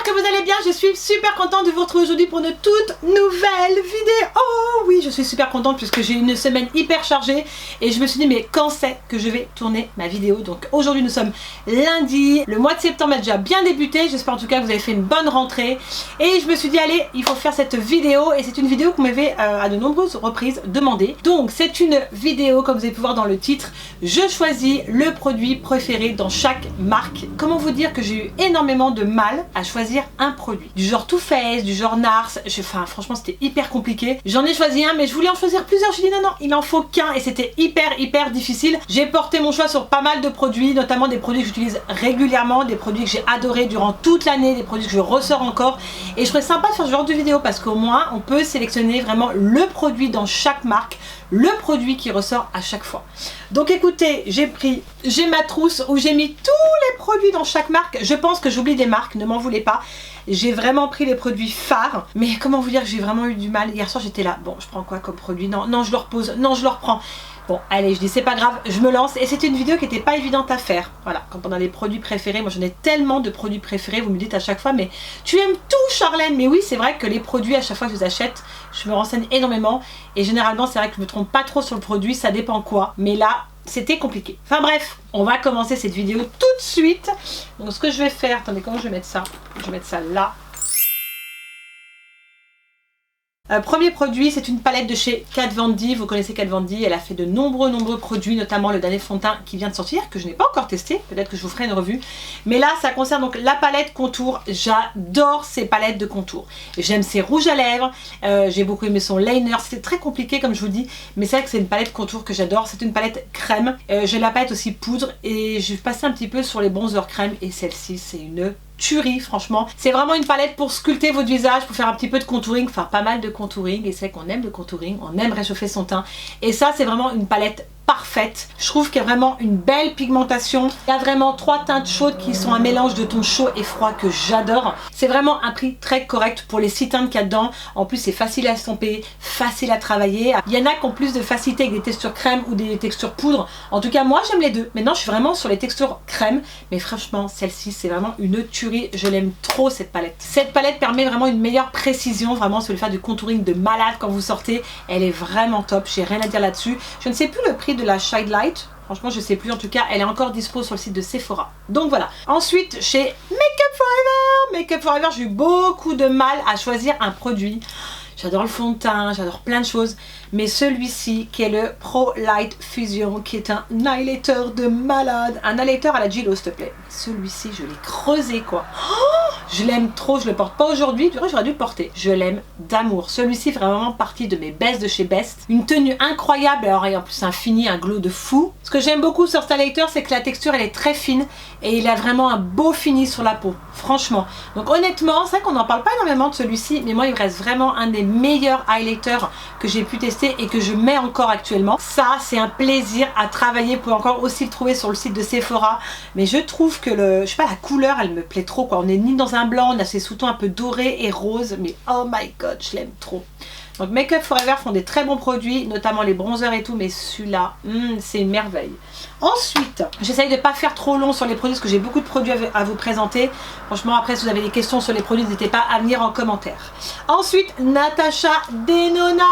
que vous allez bien, je suis super contente de vous retrouver aujourd'hui pour une toute nouvelle vidéo. Oh oui, je suis super contente puisque j'ai une semaine hyper chargée et je me suis dit mais quand c'est que je vais tourner ma vidéo. Donc aujourd'hui nous sommes lundi, le mois de septembre a déjà bien débuté, j'espère en tout cas que vous avez fait une bonne rentrée et je me suis dit allez, il faut faire cette vidéo et c'est une vidéo qu'on m'avait à de nombreuses reprises demandé. Donc c'est une vidéo comme vous avez pu voir dans le titre, je choisis le produit préféré dans chaque marque. Comment vous dire que j'ai eu énormément de mal à choisir un produit du genre Too Faced, du genre Nars, enfin franchement c'était hyper compliqué. J'en ai choisi un mais je voulais en choisir plusieurs, je dit non il en faut qu'un et c'était hyper difficile. J'ai porté mon choix sur pas mal de produits, notamment des produits que j'utilise régulièrement, des produits que j'ai adorés durant toute l'année, des produits que je ressors encore et je trouvais sympa de faire ce genre de vidéo parce qu'au moins on peut sélectionner vraiment le produit dans chaque marque, le produit qui ressort à chaque fois. Donc écoutez, j'ai ma trousse où j'ai mis tous les produits dans chaque marque. Je pense que j'oublie des marques, ne m'en voulez pas. J'ai vraiment pris les produits phares. Mais comment vous dire que j'ai vraiment eu du mal. Hier soir j'étais là, bon je prends quoi comme produit? Non je le repose, non je le reprends. Bon allez, je dis c'est pas grave, je me lance et c'était une vidéo qui n'était pas évidente à faire. Voilà, quand on a des produits préférés, moi j'en ai tellement de produits préférés, vous me dites à chaque fois mais tu aimes tout Charlène? Mais oui c'est vrai que les produits à chaque fois que je les achète, je me renseigne énormément et généralement c'est vrai que je me trompe pas trop sur le produit, ça dépend quoi. Mais là c'était compliqué. Enfin bref, on va commencer cette vidéo tout de suite. Donc ce que je vais faire, attendez comment je vais mettre ça? Je vais mettre ça là. Premier produit, c'est une palette de chez Kat Von D. Vous connaissez Kat Von D, elle a fait de nombreux produits, notamment le dernier fond de teint qui vient de sortir, que je n'ai pas encore testé, peut-être que je vous ferai une revue. Mais là, ça concerne donc la palette contour. J'adore ces palettes de contour. J'aime ses rouges à lèvres, j'ai beaucoup aimé son liner, c'était très compliqué comme je vous dis, mais c'est vrai que c'est une palette contour que j'adore. C'est une palette crème, j'ai la palette aussi poudre et je vais passer un petit peu sur les bronzers crème et celle-ci, c'est une tuerie franchement. C'est vraiment une palette pour sculpter votre visage, pour faire un petit peu de contouring, enfin pas mal de contouring et c'est qu'on aime le contouring, on aime réchauffer son teint et ça c'est vraiment une palette parfaite. Je trouve qu'il y a vraiment une belle pigmentation. Il y a vraiment trois teintes chaudes qui sont un mélange de tons chauds et froids que j'adore. C'est vraiment un prix très correct pour les 6 teintes qu'il y a dedans. En plus c'est facile à estomper, facile à travailler. Il y en a qui ont plus de facilité avec des textures crème ou des textures poudre. En tout cas moi j'aime les deux. Maintenant je suis vraiment sur les textures crème. Mais franchement celle-ci c'est vraiment une tuerie. Je l'aime trop cette palette. Cette palette permet vraiment une meilleure précision. Vraiment sur le faire du contouring de malade quand vous sortez. Elle est vraiment top. J'ai rien à dire là-dessus. Je ne sais plus le prix de la Shine Light, franchement je sais plus, en tout cas elle est encore dispo sur le site de Sephora. Donc voilà. Ensuite chez Make Up Forever j'ai eu beaucoup de mal à choisir un produit. J'adore le fond de teint, j'adore plein de choses, mais celui-ci qui est le Pro Light Fusion, qui est un highlighter de malade, un highlighter à la Gillo s'il te plaît. Celui-ci je l'ai creusé quoi. Oh, je l'aime trop, je le porte pas aujourd'hui, j'aurais dû le porter. Je l'aime d'amour. Celui-ci fait vraiment partie de mes best de chez Best. Une tenue incroyable, alors et en plus un fini, un glow de fou. Ce que j'aime beaucoup sur cet highlighter, c'est que la texture elle est très fine et il a vraiment un beau fini sur la peau, franchement. Donc honnêtement, c'est vrai qu'on n'en parle pas énormément de celui-ci, mais moi il me reste vraiment un des meilleurs highlighters que j'ai pu tester et que je mets encore actuellement. Ça c'est un plaisir à travailler. Vous pouvez encore aussi le trouver sur le site de Sephora, mais je trouve que je sais pas, la couleur elle me plaît trop quoi. On est ni dans un blanc, on a ces sous-tons un peu dorés et roses, mais oh my god je l'aime trop. Donc Make Up Forever font des très bons produits, notamment les bronzers et tout, mais celui-là, c'est une merveille. Ensuite, j'essaye de ne pas faire trop long sur les produits parce que j'ai beaucoup de produits à vous présenter. Franchement, après, si vous avez des questions sur les produits, n'hésitez pas à venir en commentaire. Ensuite, Natasha Denona.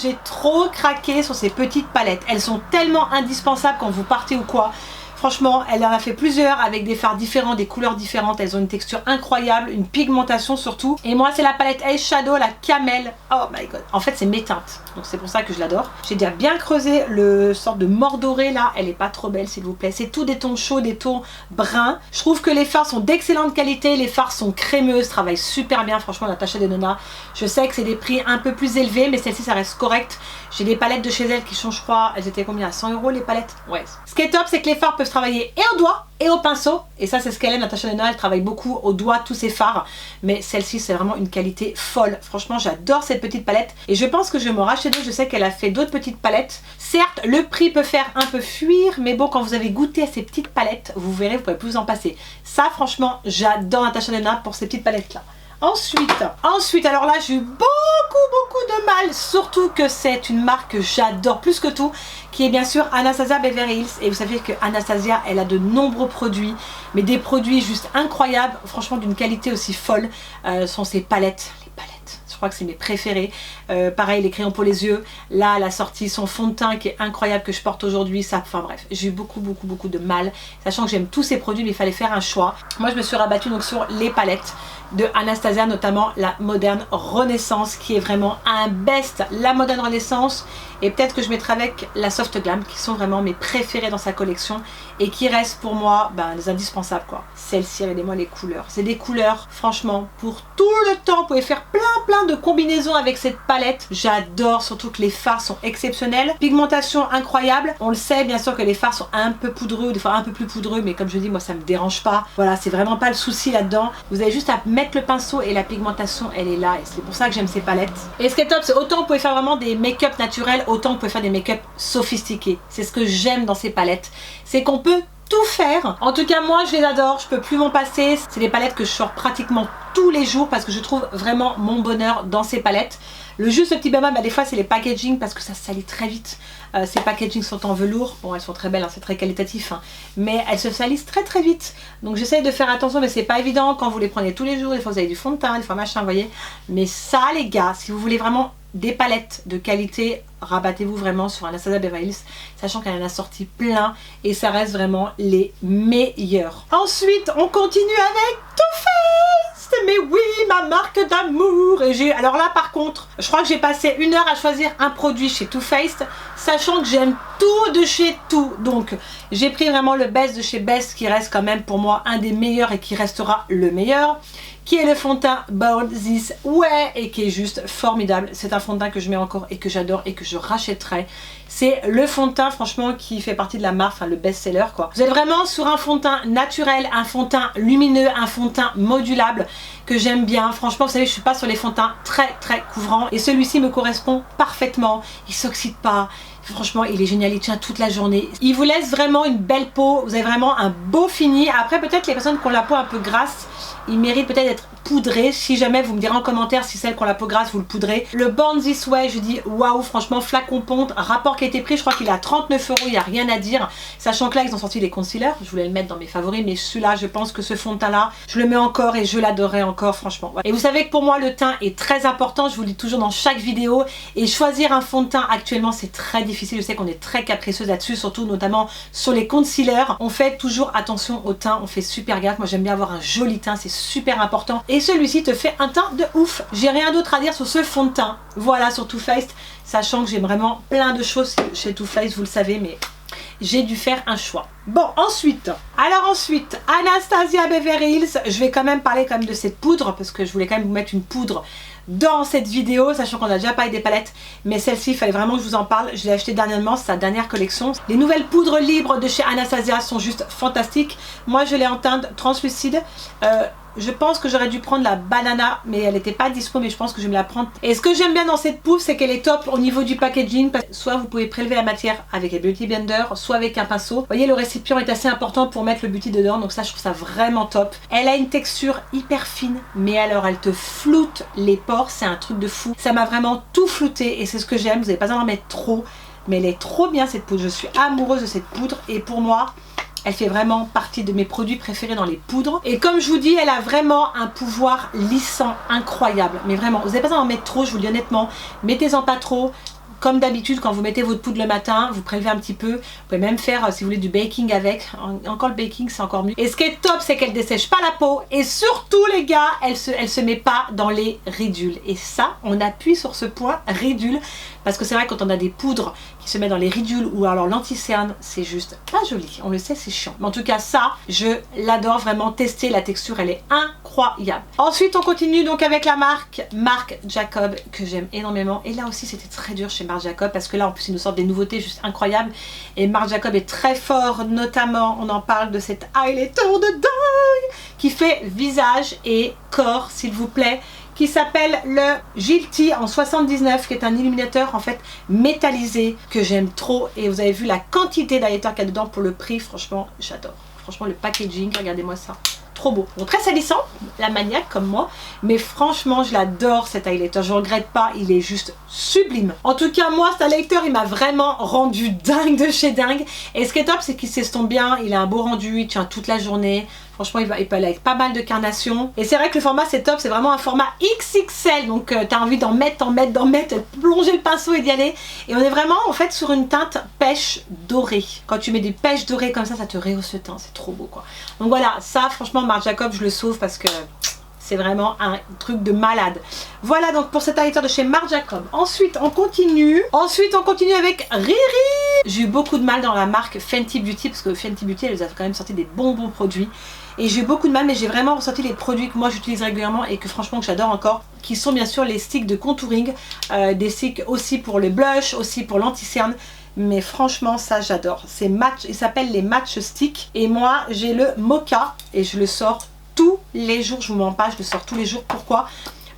J'ai trop craqué sur ces petites palettes. Elles sont tellement indispensables quand vous partez ou quoi. Franchement, elle en a fait plusieurs avec des fards différents, des couleurs différentes. Elles ont une texture incroyable, une pigmentation surtout. Et moi, c'est la palette Eyeshadow, la Camel. Oh my god. En fait, c'est mes teintes. Donc, c'est pour ça que je l'adore. J'ai déjà bien creusé le sorte de mordoré là. Elle est pas trop belle, s'il vous plaît. C'est tout des tons chauds, des tons bruns. Je trouve que les fards sont d'excellente qualité. Les fards sont crémeuses, travaillent super bien. Franchement, Natasha Denona. Je sais que c'est des prix un peu plus élevés, mais celle-ci, ça reste correct. J'ai des palettes de chez elle qui sont, je crois, elles étaient combien? À 100 € les palettes? Ouais. Ce qui est top, c'est que les fards peuvent travailler et au doigt et au pinceau. Et ça, c'est ce qu'elle aime, Natasha Denona. Elle travaille beaucoup au doigt, tous ses fards. Mais celle-ci, c'est vraiment une qualité folle. Franchement, j'adore cette petite palette. Et je pense que je vais me racheter d'autres. Je sais qu'elle a fait d'autres petites palettes. Certes, le prix peut faire un peu fuir. Mais bon, quand vous avez goûté à ces petites palettes, vous verrez, vous pouvez plus en passer. Ça, franchement, j'adore Natasha Denona pour ces petites palettes-là. Ensuite, alors là j'ai eu beaucoup de mal, surtout que c'est une marque que j'adore plus que tout, qui est bien sûr Anastasia Beverly Hills. Et vous savez que Anastasia, elle a de nombreux produits, mais des produits juste incroyables, franchement d'une qualité aussi folle, sont ses palettes. Je crois que c'est mes préférés. Pareil, les crayons pour les yeux. Là, elle a sorti son fond de teint qui est incroyable, que je porte aujourd'hui. Enfin bref, j'ai eu beaucoup de mal, sachant que j'aime tous ces produits, mais il fallait faire un choix. Moi, je me suis rabattue donc sur les palettes de Anastasia, notamment la Moderne Renaissance, qui est vraiment un best. La Moderne Renaissance, et peut-être que je mettrai avec la Soft Glam, qui sont vraiment mes préférés dans sa collection et qui restent pour moi les indispensables quoi. Celle-ci, regardez-moi les couleurs. C'est des couleurs, franchement, pour tout le temps. Vous pouvez faire plein de combinaisons avec cette palette. J'adore, surtout que les fards sont exceptionnels. Pigmentation incroyable. On le sait, bien sûr que les fards sont un peu poudreux, des fois un peu plus poudreux, mais comme je dis, moi ça me dérange pas. Voilà, c'est vraiment pas le souci là-dedans. Vous avez juste à mettre le pinceau et la pigmentation, elle est là. Et c'est pour ça que j'aime ces palettes. Et ce qui est top, c'est autant vous pouvez faire vraiment des make-up naturels, autant vous pouvez faire des make-up sophistiqués. C'est ce que j'aime dans ces palettes. C'est qu'on peut tout faire. En tout cas, moi je les adore, je peux plus m'en passer. C'est des palettes que je sors pratiquement tous les jours parce que je trouve vraiment mon bonheur dans ces palettes. Le juste petit bémol, des fois c'est les packaging parce que ça se salit très vite. Ces packaging sont en velours. Bon, elles sont très belles, hein, c'est très qualitatif, hein, mais elles se salissent très vite. Donc j'essaye de faire attention, mais c'est pas évident quand vous les prenez tous les jours. Des fois vous avez du fond de teint, des fois machin, vous voyez. Mais ça, les gars, si vous voulez vraiment des palettes de qualité, rabattez-vous vraiment sur Anastasia Beverly Hills, sachant qu'elle en a sorti plein et ça reste vraiment les meilleurs. Ensuite, on continue avec Too Faced. Mais oui, ma marque d'amour. Et alors là, par contre, je crois que j'ai passé 1 heure à choisir un produit chez Too Faced, sachant que j'aime tout de chez tout. Donc, j'ai pris vraiment le best de chez Best, qui reste quand même pour moi un des meilleurs et qui restera le meilleur, qui est le fond de teint Born This Way et qui est juste formidable. C'est un fond de teint que je mets encore et que j'adore et que je rachèterai. C'est le fond de teint, franchement, qui fait partie de la marque, enfin le best-seller quoi. Vous êtes vraiment sur un fond de teint naturel, un fond de teint lumineux, un fond de teint modulable que j'aime bien. Franchement, vous savez, je suis pas sur les fonds de teint très couvrants et celui-ci me correspond parfaitement. Il s'oxyde pas. Franchement, il est génial, il tient toute la journée. Il vous laisse vraiment une belle peau, vous avez vraiment un beau fini. Après, peut-être les personnes qui ont la peau un peu grasse, ils méritent peut-être d'être poudrés. Si jamais, vous me direz en commentaire si celles qui ont la peau grasse, vous le poudrez. Le Born This Way, je dis waouh, franchement, flacon ponte, rapport qui a été pris, je crois qu'il est à 39 €, il n'y a rien à dire. Sachant que là, ils ont sorti les concealers, je voulais le mettre dans mes favoris, mais celui-là, je pense que ce fond de teint-là, je le mets encore et je l'adorerai encore, franchement. Et vous savez que pour moi, le teint est très important, je vous le dis toujours dans chaque vidéo. Et choisir un fond de teint actuellement, c'est très difficile. Je sais qu'on est très capricieuse là-dessus, surtout notamment sur les concealers. On fait toujours attention au teint, on fait super gaffe. Moi, j'aime bien avoir un joli teint, c'est super important. Et celui-ci te fait un teint de ouf. J'ai rien d'autre à dire sur ce fond de teint. Voilà, sur Too Faced, sachant que j'aime vraiment plein de choses chez Too Faced, vous le savez, mais j'ai dû faire un choix. Bon, ensuite, Anastasia Beverly Hills, je vais quand même parler de cette poudre, parce que je voulais quand même vous mettre une poudre dans cette vidéo, sachant qu'on a déjà parlé des palettes, mais celle-ci, il fallait vraiment que je vous en parle. Je l'ai acheté dernièrement, c'est sa dernière collection. Les nouvelles poudres libres de chez Anastasia sont juste fantastiques. Moi, je l'ai en teinte translucide. Je pense que j'aurais dû prendre la banana, mais elle n'était pas dispo, mais je pense que je vais me la prendre. Et ce que j'aime bien dans cette poudre, c'est qu'elle est top au niveau du packaging. Soit vous pouvez prélever la matière avec un beauty blender, soit avec un pinceau. Vous voyez, le récipient est assez important pour mettre le beauty dedans, donc ça, je trouve ça vraiment top. Elle a une texture hyper fine, mais alors elle te floute les pores, c'est un truc de fou. Ça m'a vraiment tout flouté et c'est ce que j'aime. Vous n'avez pas besoin d'en mettre trop, mais elle est trop bien cette poudre. Je suis amoureuse de cette poudre et pour moi, elle fait vraiment partie de mes produits préférés dans les poudres. Et comme je vous dis, elle a vraiment un pouvoir lissant incroyable. Mais vraiment, vous n'avez pas besoin d'en mettre trop, je vous le dis honnêtement. Mettez-en pas trop. Comme d'habitude, quand vous mettez votre poudre le matin, vous prélevez un petit peu. Vous pouvez même faire, si vous voulez, du baking avec. Encore le baking, c'est encore mieux. Et ce qui est top, c'est qu'elle dessèche pas la peau. Et surtout, les gars, elle se met pas dans les ridules. Et ça, on appuie sur ce point ridule. Parce que c'est vrai, quand on a des poudres qui se mettent dans les ridules ou alors l'anti-cerne, c'est juste pas joli. On le sait, c'est chiant. Mais en tout cas, ça, je l'adore vraiment. Tester la texture, elle est incroyable. Ensuite, on continue donc avec la marque Jacob, que j'aime énormément. Et là aussi, c'était très dur chez Marc Jacob, parce que là, en plus, ils nous sortent des nouveautés juste incroyables. Et Marc Jacob est très fort, notamment, on en parle de cet highlighter de dingue qui fait visage et corps, s'il vous plaît, qui s'appelle le Guilty en 79, qui est un illuminateur en fait métallisé que j'aime trop. Et vous avez vu la quantité d'highlighter qu'il y a dedans pour le prix, franchement j'adore. Franchement le packaging, regardez-moi ça, trop beau. Donc très salissant, la maniaque comme moi, mais franchement je l'adore cet highlighter, je regrette pas, il est juste sublime. En tout cas moi cet highlighter il m'a vraiment rendu dingue de chez dingue, et ce qui est top c'est qu'il s'estompe bien, il a un beau rendu, il tient toute la journée. Franchement, il peut aller avec pas mal de carnations. Et c'est vrai que le format, c'est top. C'est vraiment un format XXL. Donc, tu as envie d'en mettre, plonger le pinceau et d'y aller. Et on est vraiment, en fait, sur une teinte pêche dorée. Quand tu mets des pêches dorées comme ça te rehausse le teint. C'est trop beau, quoi. Donc voilà, ça, franchement, Marc Jacobs, je le sauve parce que c'est vraiment un truc de malade. Voilà donc pour cet highlighter de chez Marc Jacobs. Ensuite, on continue. Avec Riri. J'ai eu beaucoup de mal dans la marque Fenty Beauty parce que Fenty Beauty, elle nous a quand même sorti des bons produits. Et j'ai eu beaucoup de mal, mais j'ai vraiment ressenti les produits que moi j'utilise régulièrement et que franchement que j'adore encore, qui sont bien sûr les sticks de contouring, des sticks aussi pour le blush, aussi pour l'anti-cerne. Mais franchement ça j'adore. C'est match, il s'appelle les Match Sticks. Et moi j'ai le Mocha et je le sors tous les jours, je vous mens pas, je le sors tous les jours. Pourquoi?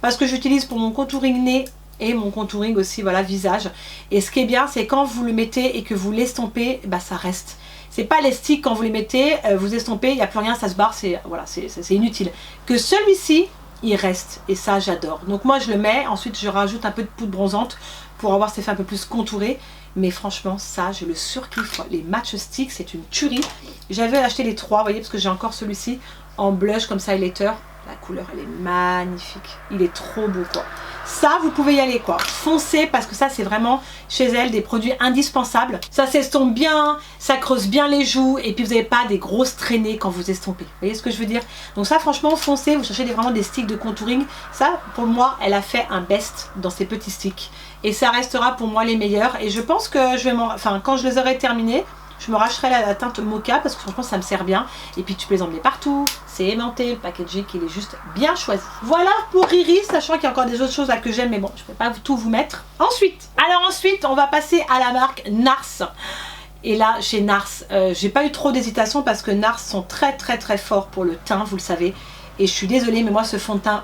Parce que j'utilise pour mon contouring nez et mon contouring aussi, voilà, visage. Et ce qui est bien, c'est quand vous le mettez et que vous l'estompez, bah ça reste. C'est pas les sticks, quand vous les mettez, vous estompez, il n'y a plus rien, ça se barre, c'est voilà, c'est inutile. Que celui-ci, il reste, et ça j'adore. Donc moi je le mets, ensuite je rajoute un peu de poudre bronzante pour avoir cet effet un peu plus contouré. Mais franchement ça je le surkiffe. Les Match Sticks c'est une tuerie. J'avais acheté les 3, vous voyez, parce que j'ai encore celui-ci en blush comme ça highlighter. La couleur elle est magnifique, il est trop beau quoi. Ça vous pouvez y aller quoi, foncez parce que ça c'est vraiment chez elle des produits indispensables. Ça s'estompe bien, ça creuse bien les joues et puis vous n'avez pas des grosses traînées quand vous estompez. Vous voyez ce que je veux dire? Donc ça franchement foncez, vous cherchez vraiment des sticks de contouring. Ça pour moi elle a fait un best dans ces petits sticks. Et ça restera pour moi les meilleurs. Et je pense que je vais quand je les aurai terminés, je me racheterai la teinte Mocha parce que franchement ça me sert bien. Et puis tu peux les emmener partout, c'est aimanté, le packaging il est juste bien choisi. Voilà pour Riri, sachant qu'il y a encore des autres choses là que j'aime, mais bon je ne peux pas tout vous mettre. Ensuite on va passer à la marque NARS. Et là chez NARS, j'ai pas eu trop d'hésitation parce que NARS sont très forts pour le teint, vous le savez. Et je suis désolée mais moi ce fond de teint,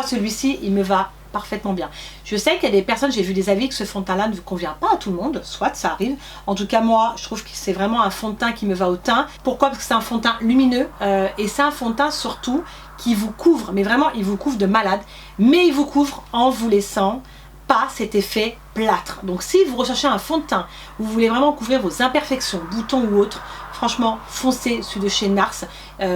celui-ci il me va parfaitement bien. Je sais qu'il y a des personnes, j'ai vu des avis que ce fond de teint là ne convient pas à tout le monde, soit ça arrive. En tout cas moi je trouve que c'est vraiment un fond de teint qui me va au teint. Pourquoi? Parce que c'est un fond de teint lumineux et c'est un fond de teint surtout qui vous couvre, mais vraiment il vous couvre de malade, mais il vous couvre en vous laissant pas cet effet plâtre. Donc si vous recherchez un fond de teint où vous voulez vraiment couvrir vos imperfections, boutons ou autres, franchement foncez celui de chez NARS.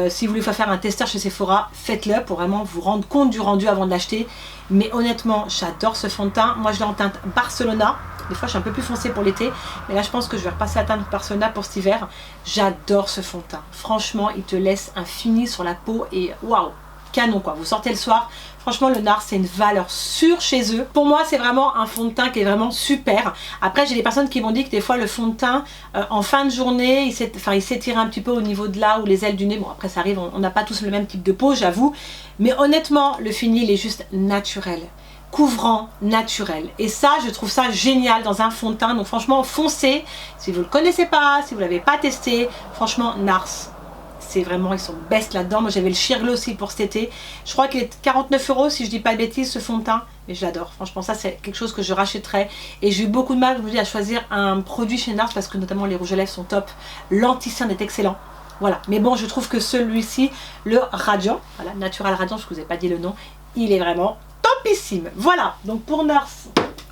Si vous voulez faire un testeur chez Sephora, faites-le pour vraiment vous rendre compte du rendu avant de l'acheter. Mais honnêtement j'adore ce fond de teint. Moi je l'ai en teinte Barcelona. Des fois je suis un peu plus foncée pour l'été, mais là je pense que je vais repasser la teinte Barcelona pour cet hiver. J'adore ce fond de teint. Franchement il te laisse un fini sur la peau et waouh, canon quoi. Vous sortez le soir, franchement le NARS c'est une valeur sûre chez eux. Pour moi c'est vraiment un fond de teint qui est vraiment super. Après j'ai des personnes qui m'ont dit que des fois le fond de teint en fin de journée il s'étire un petit peu au niveau de là ou les ailes du nez. Bon après ça arrive, on n'a pas tous le même type de peau j'avoue, mais honnêtement le fini il est juste naturel, couvrant, naturel, et ça je trouve ça génial dans un fond de teint. Donc franchement foncez, si vous ne le connaissez pas, si vous ne l'avez pas testé, franchement NARS c'est vraiment, ils sont best là-dedans. Moi j'avais le Sheer Glow aussi pour cet été, je crois qu'il est 49 € si je dis pas de bêtises ce fond de teint, mais je l'adore. Franchement ça c'est quelque chose que je rachèterais. Et j'ai eu beaucoup de mal, je vous dis, à choisir un produit chez NARS parce que notamment les rouges à lèvres sont top, l'anti-cerne est excellent. Voilà, mais bon je trouve que celui-ci, le Radiant, voilà, Natural Radiant, je ne vous ai pas dit le nom, il est vraiment topissime. Voilà, donc pour NARS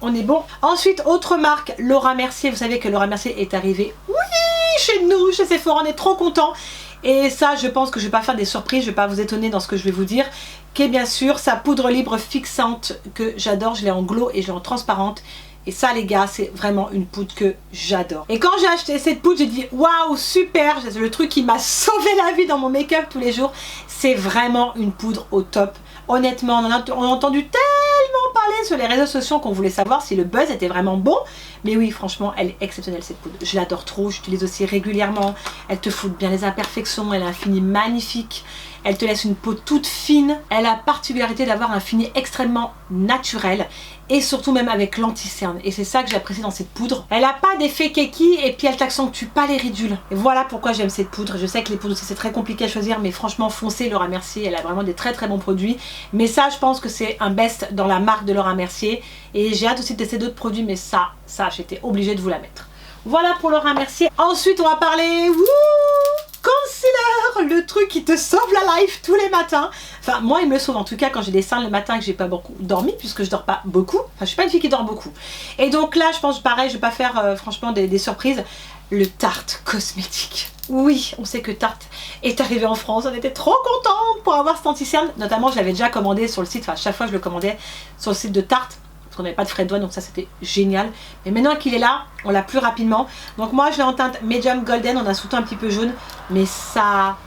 on est bon. Ensuite autre marque, Laura Mercier. Vous savez que Laura Mercier est arrivée, oui, chez nous, chez Sephora, on est trop contents. Et ça je pense que je ne vais pas faire des surprises, je ne vais pas vous étonner dans ce que je vais vous dire, qui est bien sûr sa poudre libre fixante que j'adore. Je l'ai en glow et je l'ai en transparente. Et ça les gars c'est vraiment une poudre que j'adore. Et quand j'ai acheté cette poudre j'ai dit waouh super, c'est le truc qui m'a sauvé la vie dans mon make-up tous les jours. C'est vraiment une poudre au top. Honnêtement on a entendu tellement parler sur les réseaux sociaux qu'on voulait savoir si le buzz était vraiment bon. Mais oui franchement elle est exceptionnelle cette poudre. Je l'adore trop, j'utilise aussi régulièrement. Elle te fout bien les imperfections, elle a un fini magnifique. Elle te laisse une peau toute fine. Elle a la particularité d'avoir un fini extrêmement naturel. Et surtout même avec l'anti-cerne. Et c'est ça que j'apprécie dans cette poudre. Elle n'a pas d'effet keki et puis elle t'accentue pas les ridules. Et voilà pourquoi j'aime cette poudre. Je sais que les poudres aussi c'est très compliqué à choisir. Mais franchement foncez Laura Mercier. Elle a vraiment des très bons produits. Mais ça je pense que c'est un best dans la marque de Laura Mercier. Et j'ai hâte aussi de tester d'autres produits. Mais ça j'étais obligée de vous la mettre. Voilà pour Laura Mercier. Ensuite on va parler concealer. le truc qui te sauve la life tous les matins. Enfin, moi, il me sauve en tout cas quand j'ai des cernes le matin et que j'ai pas beaucoup dormi, puisque je dors pas beaucoup. Enfin, je suis pas une fille qui dort beaucoup. Et donc là, je pense pareil, je vais pas faire franchement des surprises. Le Tarte cosmétique. Oui, on sait que Tarte est arrivé en France. On était trop contente pour avoir cet anti-cerne. Notamment, je l'avais déjà commandé sur le site. Enfin, chaque fois, je le commandais sur le site de Tarte. Parce qu'on n'avait pas de frais de douane, donc ça c'était génial. Mais maintenant qu'il est là, on l'a plus rapidement. Donc moi je l'ai en teinte medium golden, on a sous-ton un petit peu jaune. Mais ça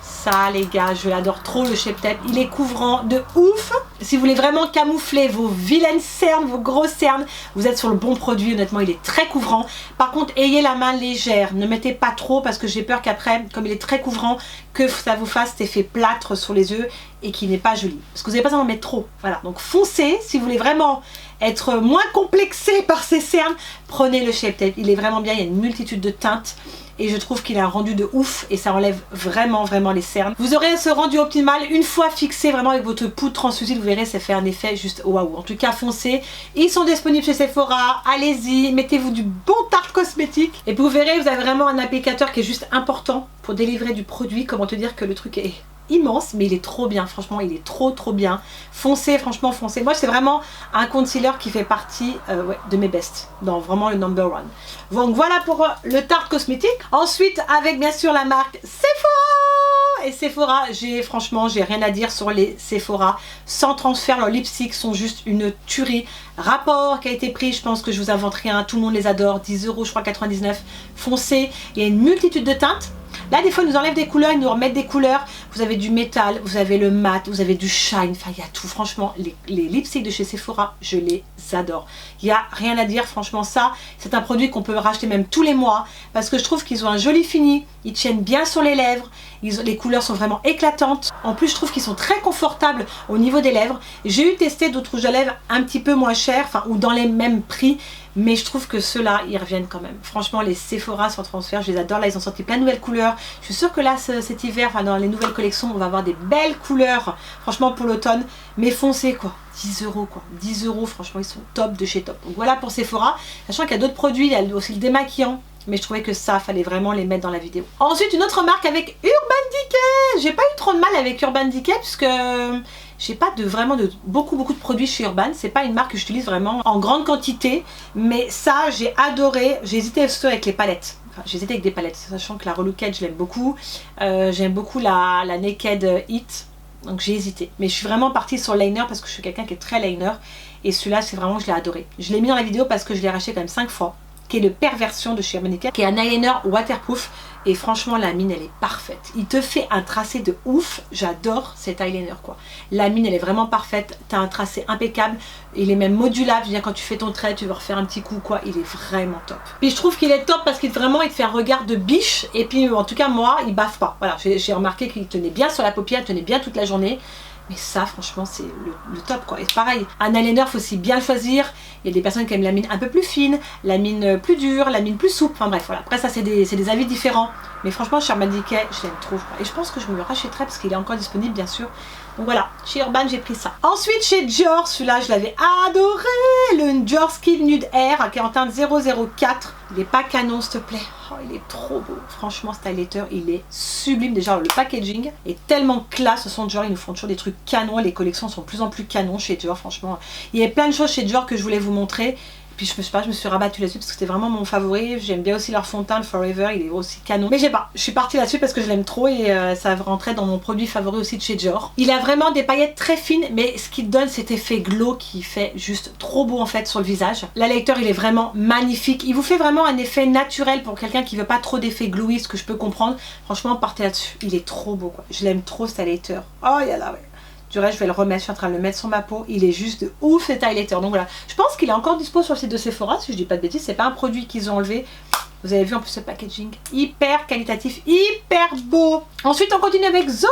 les gars, je l'adore trop le Shape Tape. Il est couvrant de ouf. Si vous voulez vraiment camoufler vos vilaines cernes, vos grosses cernes, vous êtes sur le bon produit, honnêtement il est très couvrant. Par contre ayez la main légère, ne mettez pas trop parce que j'ai peur qu'après, comme il est très couvrant, que ça vous fasse cet effet plâtre sur les yeux et qui n'est pas joli. Parce que vous n'avez pas besoin d'en mettre trop. Voilà, donc foncez si vous voulez vraiment être moins complexé par ces cernes, prenez le Shape Tape. Il est vraiment bien, il y a une multitude de teintes et je trouve qu'il a un rendu de ouf et ça enlève vraiment les cernes. Vous aurez ce rendu optimal une fois fixé vraiment avec votre poudre translucide, vous verrez ça fait un effet juste waouh. En tout cas foncez, ils sont disponibles chez Sephora, allez-y, mettez-vous du bon Tarte cosmétique et puis vous verrez vous avez vraiment un applicateur qui est juste important pour délivrer du produit. Comment te dire que le truc est immense, mais il est trop bien, franchement il est trop bien. Foncez, franchement foncez. Moi c'est vraiment un concealer qui fait partie ouais, de mes bests, dans vraiment le number one. Donc voilà pour le Tarte cosmétique. Ensuite avec bien sûr la marque Sephora. Et Sephora, franchement j'ai rien à dire sur les Sephora. Sans transfert, leurs lipsticks sont juste une tuerie. Rapport qualité-prix, je pense que je vous invente rien, tout le monde les adore. 10 € je crois 99. Foncez, il y a une multitude de teintes. Là des fois ils nous enlèvent des couleurs, ils nous remettent des couleurs. Vous avez du métal, vous avez le mat, vous avez du shine, enfin il y a tout. Franchement les lipsticks de chez Sephora, je les adore. Il n'y a rien à dire, franchement ça c'est un produit qu'on peut racheter même tous les mois. Parce que je trouve qu'ils ont un joli fini, ils tiennent bien sur les lèvres, les couleurs sont vraiment éclatantes. En plus je trouve qu'ils sont très confortables au niveau des lèvres. J'ai eu testé d'autres rouges à lèvres un petit peu moins chers, enfin ou dans les mêmes prix. Mais je trouve que ceux-là, ils reviennent quand même. Franchement, les Sephora sans transfert, je les adore. Là, ils ont sorti plein de nouvelles couleurs. Je suis sûre que là, cet hiver, enfin dans les nouvelles collections, on va avoir des belles couleurs. Franchement, pour l'automne. Mais foncez, quoi. 10 € quoi. 10 €, franchement, ils sont top de chez top. Donc voilà pour Sephora. Sachant qu'il y a d'autres produits, il y a aussi le démaquillant. Mais je trouvais que ça, fallait vraiment les mettre dans la vidéo. Ensuite, une autre marque avec Urban Decay. J'ai pas eu trop de mal avec Urban Decay puisque j'ai pas vraiment de beaucoup de produits chez Urban. C'est pas une marque que j'utilise vraiment en grande quantité. Mais ça, j'ai adoré. J'ai hésité surtout avec les palettes. Enfin, j'ai hésité avec des palettes. Sachant que la Relooked, je l'aime beaucoup. J'aime beaucoup la Naked Heat. Donc j'ai hésité. Mais je suis vraiment partie sur liner parce que je suis quelqu'un qui est très liner. Et celui-là, c'est vraiment, je l'ai adoré. Je l'ai mis dans la vidéo parce que je l'ai racheté quand même 5 fois. Qui est le Perversion de chez Urban Decay, qui est un eyeliner waterproof et franchement la mine elle est parfaite. Il te fait un tracé de ouf, j'adore cet eyeliner quoi. La mine elle est vraiment parfaite, tu as un tracé impeccable, il est même modulable, je veux dire quand tu fais ton trait, tu veux refaire un petit coup quoi, il est vraiment top. Puis je trouve qu'il est top parce qu'il vraiment il te fait un regard de biche et puis en tout cas moi il baffe pas. Voilà, j'ai remarqué qu'il tenait bien sur la paupière, il tenait bien toute la journée. Mais ça, franchement, c'est le top, quoi. Et pareil, un eyeliner, il faut aussi bien le choisir. Il y a des personnes qui aiment la mine un peu plus fine, la mine plus dure, la mine plus souple. Enfin bref, voilà. Après, ça, c'est des avis différents. Mais franchement, chez Urban Decay, je l'aime trop. Et je pense que je me le rachèterai parce qu'il est encore disponible, bien sûr. Donc voilà, chez Urban, j'ai pris ça. Ensuite, chez Dior, celui-là, je l'avais adoré. Le Dior Skin Nude Air, qui est en teinte 004. Il n'est pas canon, s'il te plaît. Oh, il est trop beau. Franchement, ce highlighter, il est sublime. Déjà, le packaging est tellement classe. Ce sont Dior, ils nous font toujours des trucs canons. Les collections sont de plus en plus canons chez Dior, franchement. Il y a plein de choses chez Dior que je voulais vous montrer. Puis je me suis rabattue là-dessus parce que c'était vraiment mon favori. J'aime bien aussi leur fond de teint, le Forever, il est aussi canon. Mais j'ai pas, je suis partie là-dessus parce que je l'aime trop et ça rentrait dans mon produit favori aussi de chez Dior. Il a vraiment des paillettes très fines, mais ce qui donne cet effet glow qui fait juste trop beau en fait sur le visage. L'highlighter il est vraiment magnifique. Il vous fait vraiment un effet naturel pour quelqu'un qui veut pas trop d'effet glowy, ce que je peux comprendre. Franchement, partez là-dessus. Il est trop beau quoi. Je l'aime trop cet highlighter. Oh y'a ouais. Du reste, je vais le remettre, je suis en train de le mettre sur ma peau. Il est juste de ouf cet highlighter. Donc voilà, je pense qu'il est encore dispo sur le site de Sephora, si je dis pas de bêtises. C'est pas un produit qu'ils ont enlevé. Vous avez vu en plus ce packaging. Hyper qualitatif, hyper beau. Ensuite, on continue avec Zoeva.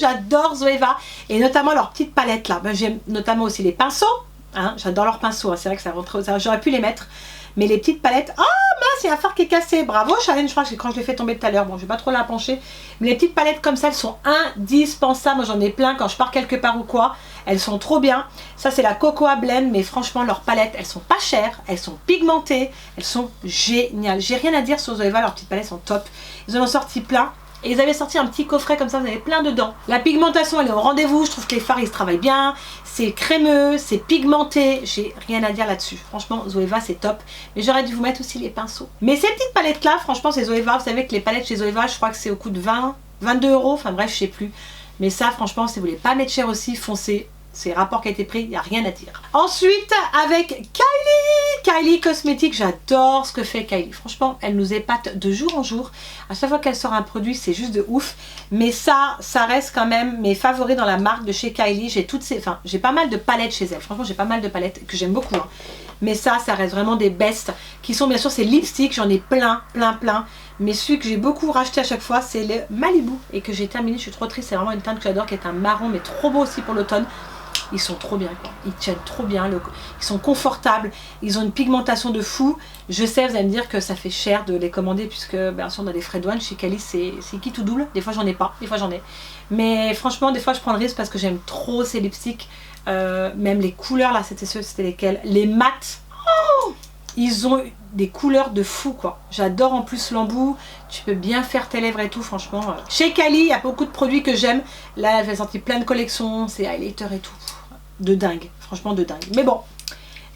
J'adore Zoeva. Et notamment leur petite palette là. Ben, j'aime notamment aussi les pinceaux. Hein, j'adore leurs pinceaux. Hein. C'est vrai que ça rentre. J'aurais pu les mettre. Mais les petites palettes. Ah mince, il y a un phare qui est cassé. Bravo Charlène, je crois que quand je l'ai fait tomber tout à l'heure. Bon, je vais pas trop la pencher. Mais les petites palettes comme ça, elles sont indispensables. Moi, j'en ai plein quand je pars quelque part ou quoi. Elles sont trop bien. Ça, c'est la Cocoa Blend. Mais franchement, leurs palettes, elles sont pas chères. Elles sont pigmentées. Elles sont géniales. J'ai rien à dire sur Zoeva. Leurs petites palettes sont top. Ils en ont sorti plein. Et ils avaient sorti un petit coffret comme ça, vous avez plein dedans. La pigmentation, elle est au rendez-vous. Je trouve que les fards, ils se travaillent bien. C'est crémeux, c'est pigmenté. J'ai rien à dire là-dessus. Franchement, Zoeva, c'est top. Mais j'aurais dû vous mettre aussi les pinceaux. Mais ces petites palettes-là, franchement, c'est Zoeva. Vous savez que les palettes chez Zoeva, je crois que c'est au coût de 20, 22 euros. Enfin bref, je sais plus. Mais ça, franchement, si vous voulez pas mettre cher aussi, foncez. C'est rapport qualité-prix, il n'y a rien à dire. Ensuite, avec Kylie Cosmetics, j'adore ce que fait Kylie. Franchement, elle nous épate de jour en jour. À chaque fois qu'elle sort un produit, c'est juste de ouf. Mais ça reste quand même mes favoris dans la marque de chez Kylie. J'ai toutes ces, enfin, j'ai pas mal de palettes chez elle. Franchement, j'ai pas mal de palettes que j'aime beaucoup. Hein. Mais ça reste vraiment des bests. Qui sont bien sûr ces lipsticks. J'en ai plein. Mais celui que j'ai beaucoup racheté à chaque fois, c'est le Malibu. Et que j'ai terminé, je suis trop triste. C'est vraiment une teinte que j'adore, qui est un marron, mais trop beau aussi pour l'automne. Ils sont trop bien, quoi. Ils tiennent trop bien, ils sont confortables, ils ont une pigmentation de fou. Je sais, vous allez me dire que ça fait cher de les commander puisque bien sûr on a des frais de douane. Chez Kylie c'est qui tout double, des fois j'en ai pas, des fois j'en ai. Mais franchement des fois je prends le risque parce que j'aime trop ces lipsticks. Même les couleurs là, c'était lesquelles? Les mats, oh, ils ont des couleurs de fou quoi. J'adore en plus l'embout, tu peux bien faire tes lèvres et tout franchement. Chez Kylie il y a beaucoup de produits que j'aime. Là elle a sorti plein de collections, c'est highlighter et tout. De dingue, franchement de dingue. Mais bon,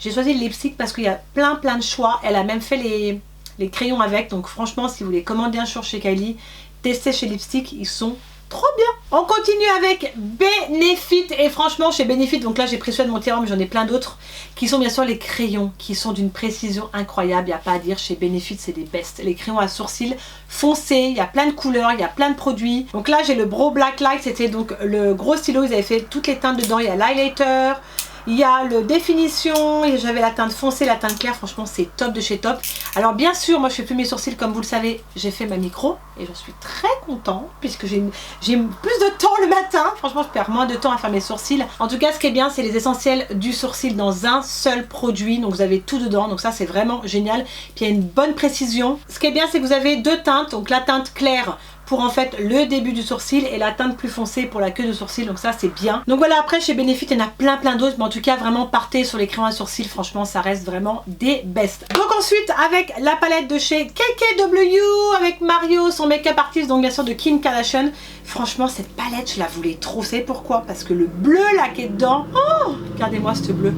j'ai choisi le lipstick parce qu'il y a plein de choix. Elle a même fait les crayons avec. Donc franchement, si vous voulez commander un jour chez Kylie, testez chez Lipstick, ils sont trop bien. On continue avec Benefit. Et franchement, chez Benefit, donc là j'ai pris celui de mon tiroir, mais j'en ai plein d'autres, qui sont bien sûr les crayons, qui sont d'une précision incroyable. Il n'y a pas à dire, chez Benefit, c'est des bestes. Les crayons à sourcils foncés, il y a plein de couleurs, il y a plein de produits. Donc là j'ai le Brow Black Light, c'était donc le gros stylo, ils avaient fait toutes les teintes dedans. Il y a l'highlighter, il y a le définition, et j'avais la teinte foncée, la teinte claire, franchement c'est top de chez top. Alors bien sûr, moi je fais plus mes sourcils comme vous le savez, j'ai fait ma micro et j'en suis très content puisque j'ai plus de temps le matin. Franchement je perds moins de temps à faire mes sourcils. En tout cas ce qui est bien, c'est les essentiels du sourcil dans un seul produit, donc vous avez tout dedans, donc ça c'est vraiment génial. Puis il y a une bonne précision. Ce qui est bien, c'est que vous avez deux teintes, donc la teinte claire pour en fait le début du sourcil et la teinte plus foncée pour la queue de sourcil, donc ça c'est bien. Donc voilà, après chez Benefit il y en a plein d'autres, mais en tout cas vraiment partez sur les crayons à sourcils, franchement ça reste vraiment des best. Donc ensuite avec la palette de chez KKW avec Mario, son make-up artist, donc bien sûr de Kim Kardashian. Franchement cette palette je la voulais trop, vous savez pourquoi? Parce que le bleu là qui est dedans, oh, regardez-moi ce bleu,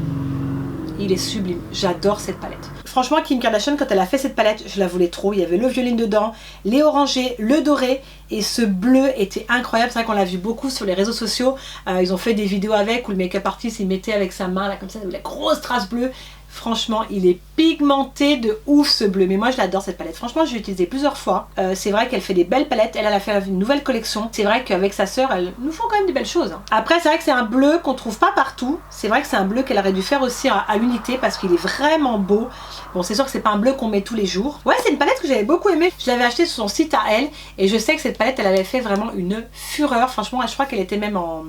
il est sublime, j'adore cette palette. Franchement Kim Kardashian quand elle a fait cette palette je la voulais trop, il y avait le violine dedans, les orangés, le doré et ce bleu était incroyable. C'est vrai qu'on l'a vu beaucoup sur les réseaux sociaux, ils ont fait des vidéos avec où le make-up artist il mettait avec sa main là comme ça la grosse trace bleue. Franchement, il est pigmenté de ouf ce bleu. Mais moi, je l'adore cette palette. Franchement, je l'ai utilisée plusieurs fois. C'est vrai qu'elle fait des belles palettes. Elle a fait une nouvelle collection. C'est vrai qu'avec sa sœur, elles nous font quand même des belles choses. Hein. Après, c'est vrai que c'est un bleu qu'on trouve pas partout. C'est vrai que c'est un bleu qu'elle aurait dû faire aussi à l'unité parce qu'il est vraiment beau. Bon, c'est sûr que c'est pas un bleu qu'on met tous les jours. Ouais, c'est une palette que j'avais beaucoup aimée. Je l'avais achetée sur son site à elle. Et je sais que cette palette, elle avait fait vraiment une fureur. Franchement, je crois qu'elle était même en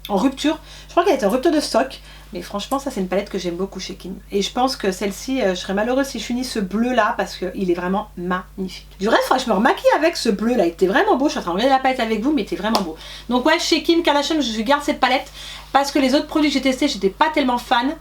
rupture. Je crois qu'elle était en rupture de stock. Mais franchement ça c'est une palette que j'aime beaucoup chez Kim. Et je pense que celle-ci, je serais malheureuse si je finis ce bleu là parce qu'il est vraiment magnifique. Du reste, je me remaquille avec ce bleu là, il était vraiment beau. Je suis en train de regarder la palette avec vous mais il était vraiment beau. Donc ouais, chez Kim Kardashian je garde cette palette parce que les autres produits que j'ai testés j'étais pas tellement fan.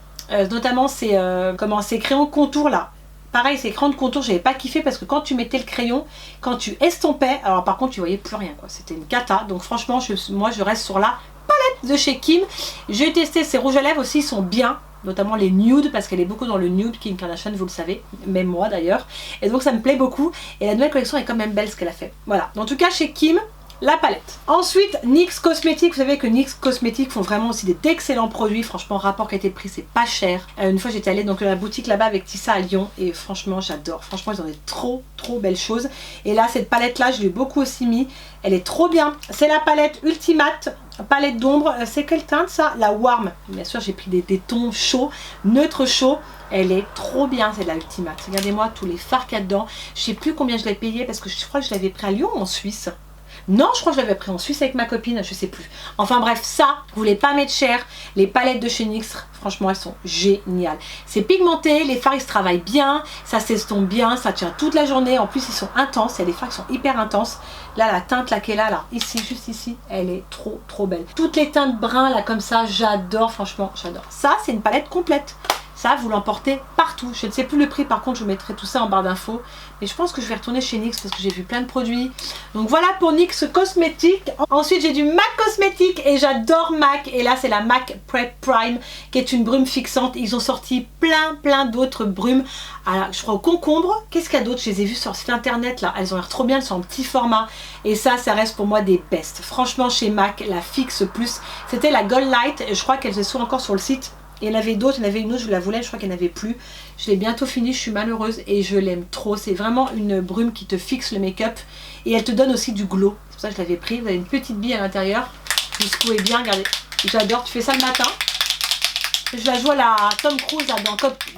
Notamment ces crayons contour là. Pareil, ces crayons de contour, j'avais pas kiffé parce que quand tu mettais le crayon, quand tu estompais, alors par contre tu voyais plus rien quoi. C'était une cata. Donc franchement moi je reste sur la palette de chez Kim. J'ai testé ses rouges à lèvres aussi, ils sont bien, notamment les nude parce qu'elle est beaucoup dans le nude Kim Kardashian, vous le savez, même moi d'ailleurs, et donc ça me plaît beaucoup et la nouvelle collection est quand même belle ce qu'elle a fait. Voilà, en tout cas chez Kim, la palette. Ensuite NYX Cosmetics, vous savez que NYX Cosmetics font vraiment aussi d'excellents produits, franchement rapport qualité-prix c'est pas cher. Une fois j'étais allée donc à la boutique là-bas avec Tissa à Lyon et franchement j'adore, franchement ils ont des trop belles choses. Et là cette palette là je l'ai beaucoup aussi mis, elle est trop bien. C'est la palette Ultimate, palette d'ombre, c'est quelle teinte ça? La Warm. Bien sûr j'ai pris des tons chauds, neutre chaud. Elle est trop bien, c'est de la Ultimate. Regardez-moi tous les fards qu'il y a dedans. Je sais plus combien je l'ai payé parce que je crois que je l'avais pris à Lyon ou en Suisse. Non, je crois que je l'avais pris en Suisse avec ma copine, je sais plus. Enfin bref, ça, vous voulez pas mettre cher. Les palettes de chez NYX, franchement, elles sont géniales. C'est pigmenté, les fards ils se travaillent bien, ça s'estompe bien, ça tient toute la journée. En plus, ils sont intenses, il y a des fards qui sont hyper intenses. Là, la teinte là qui est là, ici, juste ici, elle est trop belle. Toutes les teintes bruns là comme ça, j'adore, franchement, j'adore. Ça, c'est une palette complète. Ça, vous l'emportez partout. partout. Je ne sais plus le prix, par contre je vous mettrai tout ça en barre d'infos. Mais je pense que je vais retourner chez NYX parce que j'ai vu plein de produits. Donc voilà pour NYX Cosmétiques. Ensuite j'ai du MAC Cosmétiques et j'adore MAC. Et là c'est la MAC Prep Prime qui est une brume fixante. Ils ont sorti plein d'autres brumes. Alors, je crois au concombre. Qu'est-ce qu'il y a d'autre? Je les ai vues sur site internet là. Elles ont l'air trop bien, elles sont en petit format. Et ça reste pour moi des best. Franchement chez MAC, la Fix Plus. C'était la Gold Light. Je crois qu'elles sont encore sur le site. Il y en avait d'autres, il y en avait une autre, je la voulais, je crois qu'il n'y en avait plus. Je l'ai bientôt fini, je suis malheureuse et je l'aime trop. C'est vraiment une brume qui te fixe le make-up et elle te donne aussi du glow. C'est pour ça que je l'avais pris. Vous avez une petite bille à l'intérieur. Vous secouez bien, regardez. J'adore, tu fais ça le matin. Je la joue à la Tom Cruise là,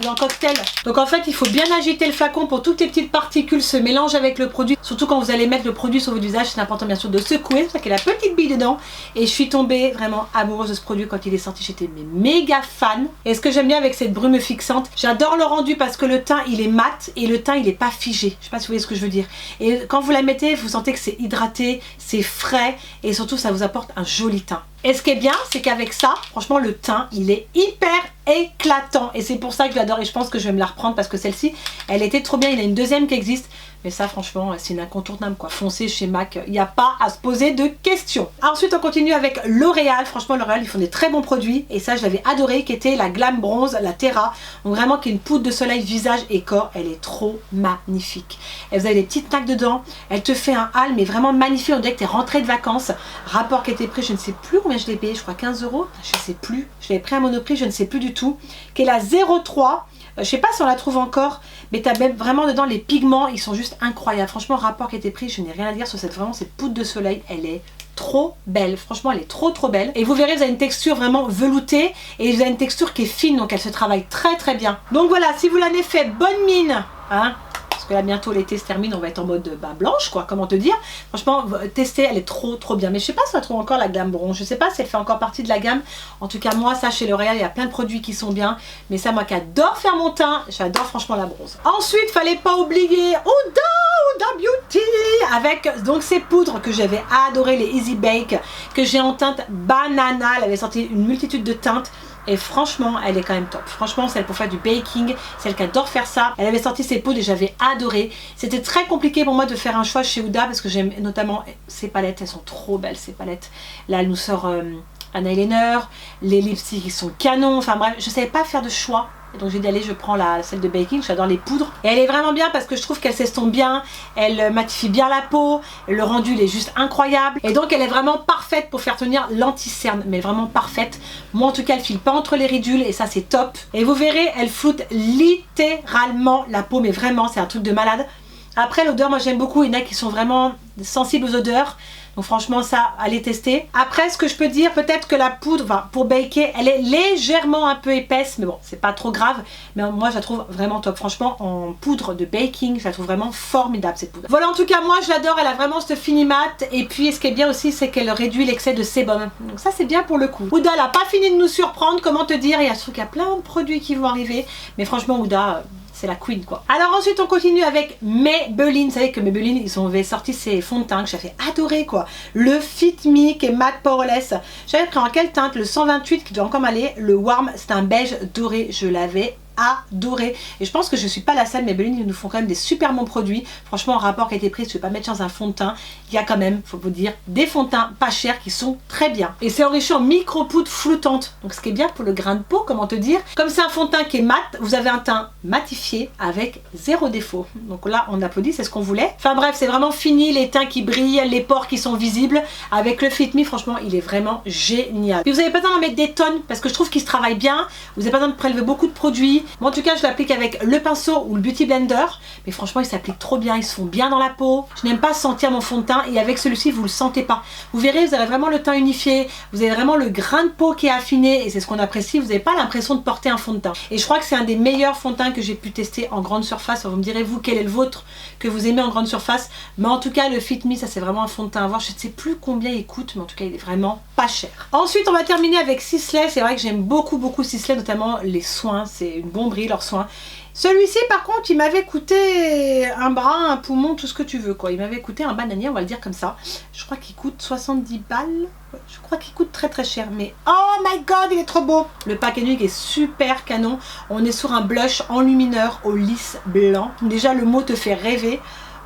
dans Cocktail. Donc en fait il faut bien agiter le flacon pour que toutes les petites particules se mélangent avec le produit. Surtout quand vous allez mettre le produit sur votre visage, c'est important bien sûr de secouer. C'est ça qu'il y a la petite bille dedans. Et je suis tombée vraiment amoureuse de ce produit quand il est sorti. J'étais méga fan. Et ce que j'aime bien avec cette brume fixante, j'adore le rendu parce que le teint il est mat et le teint il est pas figé. Je sais pas si vous voyez ce que je veux dire. Et quand vous la mettez, vous sentez que c'est hydraté, c'est frais et surtout ça vous apporte un joli teint. Et ce qui est bien, c'est qu'avec ça, franchement, le teint, il est hyper éclatant. Et c'est pour ça que je l'adore. Et je pense que je vais me la reprendre parce que celle-ci, elle était trop bien. Il y en a une deuxième qui existe. Mais ça, franchement, c'est une incontournable, quoi. Foncez chez MAC, il n'y a pas à se poser de questions. Ensuite, on continue avec L'Oréal. Franchement, L'Oréal, ils font des très bons produits. Et ça, je l'avais adoré, qui était la Glam Bronze, la Terra. Donc vraiment, qui est une poudre de soleil visage et corps. Elle est trop magnifique. Et vous avez des petites taques dedans. Elle te fait un hâle, mais vraiment magnifique. On dirait que tu es rentrée de vacances. Rapport qui était pris, je ne sais plus combien je l'ai payé. Je crois 15 €. Je ne sais plus. Je l'avais pris à Monoprix, je ne sais plus du tout. Qui est la 03. Je sais pas si on la trouve encore, mais tu as même vraiment dedans les pigments, ils sont juste incroyables. Franchement, rapport qui a été pris, je n'ai rien à dire sur cette poudre de soleil, elle est trop belle. Franchement, elle est trop belle. Et vous verrez, vous avez une texture vraiment veloutée et vous avez une texture qui est fine, donc elle se travaille très bien. Donc voilà, si vous l'avez fait, bonne mine, hein. Parce que là bientôt l'été se termine, on va être en mode blanche quoi, comment te dire. Franchement, tester, elle est trop bien. Mais je sais pas si on trouve encore la gamme bronze, je sais pas si elle fait encore partie de la gamme. En tout cas moi ça chez L'Oréal, il y a plein de produits qui sont bien. Mais ça moi qui adore faire mon teint, j'adore franchement la bronze. Ensuite, fallait pas oublier Huda Beauty avec donc ces poudres que j'avais adoré, les Easy Bake, que j'ai en teinte banana. Elle avait sorti une multitude de teintes. Et franchement, elle est quand même top. Franchement, celle pour faire du baking, celle qui adore faire ça. Elle avait sorti ses poudres et j'avais adoré. C'était très compliqué pour moi de faire un choix chez Huda parce que j'aime notamment ces palettes. Elles sont trop belles ces palettes. Là, elle nous sort un eyeliner. Les lipsticks, ils sont canons. Enfin bref, je ne savais pas faire de choix. Et donc j'ai dit allez, je prends celle de baking, j'adore les poudres. Et elle est vraiment bien parce que je trouve qu'elle s'estompe bien, elle matifie bien la peau, le rendu il est juste incroyable. Et donc elle est vraiment parfaite pour faire tenir l'anti-cerne, mais vraiment parfaite. Moi en tout cas elle file pas entre les ridules et ça c'est top. Et vous verrez, elle floute littéralement la peau, mais vraiment c'est un truc de malade. Après l'odeur, moi j'aime beaucoup, il y en a qui sont vraiment sensibles aux odeurs. Donc franchement ça, allez tester. Après ce que je peux dire, peut-être que la poudre, enfin, pour baker, elle est légèrement un peu épaisse. Mais bon, c'est pas trop grave. Mais moi je la trouve vraiment top. Franchement en poudre de baking, je la trouve vraiment formidable cette poudre. Voilà, en tout cas moi je l'adore, elle a vraiment ce fini mat. Et puis ce qui est bien aussi, c'est qu'elle réduit l'excès de sébum. Donc ça c'est bien pour le coup. Huda n'a pas fini de nous surprendre, comment te dire. Je trouve qu'il y a plein de produits qui vont arriver. Mais franchement Huda... c'est la queen quoi. Alors ensuite on continue avec Maybelline. Vous savez que Maybelline ils ont sorti ces fonds de teint que j'avais adoré quoi. Le Fit Me qui est matte Powerless. J'avais pris en quelle teinte? Le 128 qui doit encore m'aller. Le Warm, c'est un beige doré. Je l'avais adoré. Et je pense que je suis pas la seule. Maybelline ils nous font quand même des super bons produits. Franchement en rapport qualité prix, je ne vais pas mettre dans un fond de teint. Il y a quand même, faut vous dire, des fonds de teint pas chers qui sont très bien. Et c'est enrichi en micro poudre flottante. Donc ce qui est bien pour le grain de peau, comment te dire. Comme c'est un fond de teint qui est mat, vous avez un teint matifié avec zéro défaut. Donc là on applaudit, c'est ce qu'on voulait. Enfin bref, c'est vraiment fini, les teints qui brillent, les pores qui sont visibles. Avec le Fit Me, franchement il est vraiment génial. Puis vous n'avez pas besoin d'en mettre des tonnes parce que je trouve qu'il se travaille bien. Vous n'avez pas besoin de prélever beaucoup de produits. Moi en tout cas je l'applique avec le pinceau ou le Beauty Blender. Mais franchement il s'applique trop bien, ils se font bien dans la peau. Je n'aime pas sentir mon fond de teint et avec celui-ci vous le sentez pas. Vous verrez, vous avez vraiment le teint unifié. Vous avez vraiment le grain de peau qui est affiné et c'est ce qu'on apprécie. Vous n'avez pas l'impression de porter un fond de teint. Et je crois que c'est un des meilleurs fonds de teint que j'ai pu tester en grande surface. Vous me direz vous quel est le vôtre que vous aimez en grande surface. Mais en tout cas le Fit Me ça c'est vraiment un fond de teint à voir. Je ne sais plus combien il coûte mais en tout cas il est vraiment pas cher. Ensuite on va terminer avec Sisley. C'est vrai que j'aime beaucoup Sisley, notamment les soins. C'est une bomberie leurs soins. Celui-ci par contre il m'avait coûté un bras, un poumon, tout ce que tu veux quoi. Il m'avait coûté un bananier, on va le dire comme ça. Je crois qu'il coûte 70 balles. Je crois qu'il coûte très cher, mais oh my god, il est trop beau. Le packaging est super canon. On est sur un blush enlumineur au lisse blanc. Déjà, le mot te fait rêver.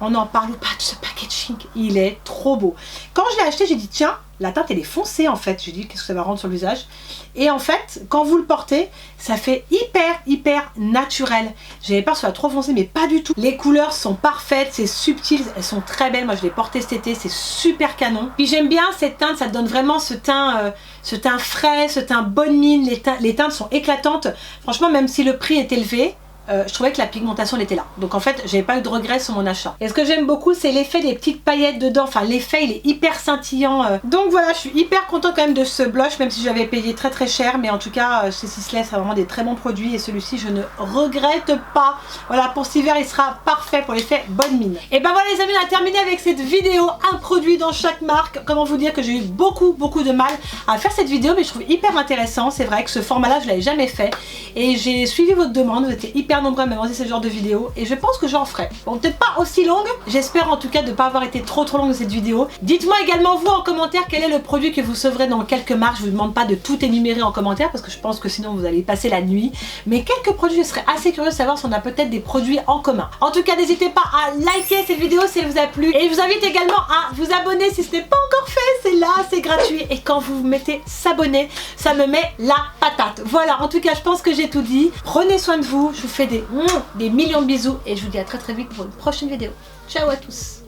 On n'en parle pas de ce packaging, il est trop beau. Quand je l'ai acheté, j'ai dit tiens, la teinte elle est foncée en fait. J'ai dit qu'est-ce que ça va rendre sur le visage. Et en fait, quand vous le portez, ça fait hyper naturel. J'avais peur que ce soit trop foncé, mais pas du tout. Les couleurs sont parfaites, c'est subtil, elles sont très belles. Moi je l'ai porté cet été, c'est super canon. Puis j'aime bien cette teinte, ça donne vraiment ce teint frais, ce teint bonne mine. Les teintes sont éclatantes. Franchement, même si le prix est élevé, je trouvais que la pigmentation elle était là. Donc en fait, j'avais pas eu de regrets sur mon achat. Et ce que j'aime beaucoup, c'est l'effet des petites paillettes dedans. Enfin, l'effet, il est hyper scintillant. Donc voilà, je suis hyper contente quand même de ce blush, même si j'avais payé très cher. Mais en tout cas, chez Sisley, c'est vraiment des très bons produits. Et celui-ci, je ne regrette pas. Voilà, pour cet hiver, il sera parfait pour l'effet bonne mine. Et ben voilà les amis, on a terminé avec cette vidéo. Un produit dans chaque marque. Comment vous dire que j'ai eu beaucoup de mal à faire cette vidéo. Mais je trouve hyper intéressant. C'est vrai que ce format-là, je l'avais jamais fait. Et j'ai suivi votre demande. Vous étiez hyper nombreux à me demander ce genre de vidéo et je pense que j'en ferai. Bon, peut-être pas aussi longue, j'espère en tout cas de ne pas avoir été trop longue de cette vidéo. Dites-moi également vous en commentaire quel est le produit que vous sauverez dans quelques marques. Je vous demande pas de tout énumérer en commentaire parce que je pense que sinon vous allez passer la nuit, mais quelques produits, je serais assez curieuse de savoir si on a peut-être des produits en commun. En tout cas, n'hésitez pas à liker cette vidéo si elle vous a plu et je vous invite également à vous abonner si ce n'est pas encore fait. C'est là, c'est gratuit et quand vous mettez s'abonner, ça me met la patate. Voilà, en tout cas je pense que j'ai tout dit. Prenez soin de vous, je vous fais des millions de bisous et je vous dis à très vite pour une prochaine vidéo. Ciao à tous.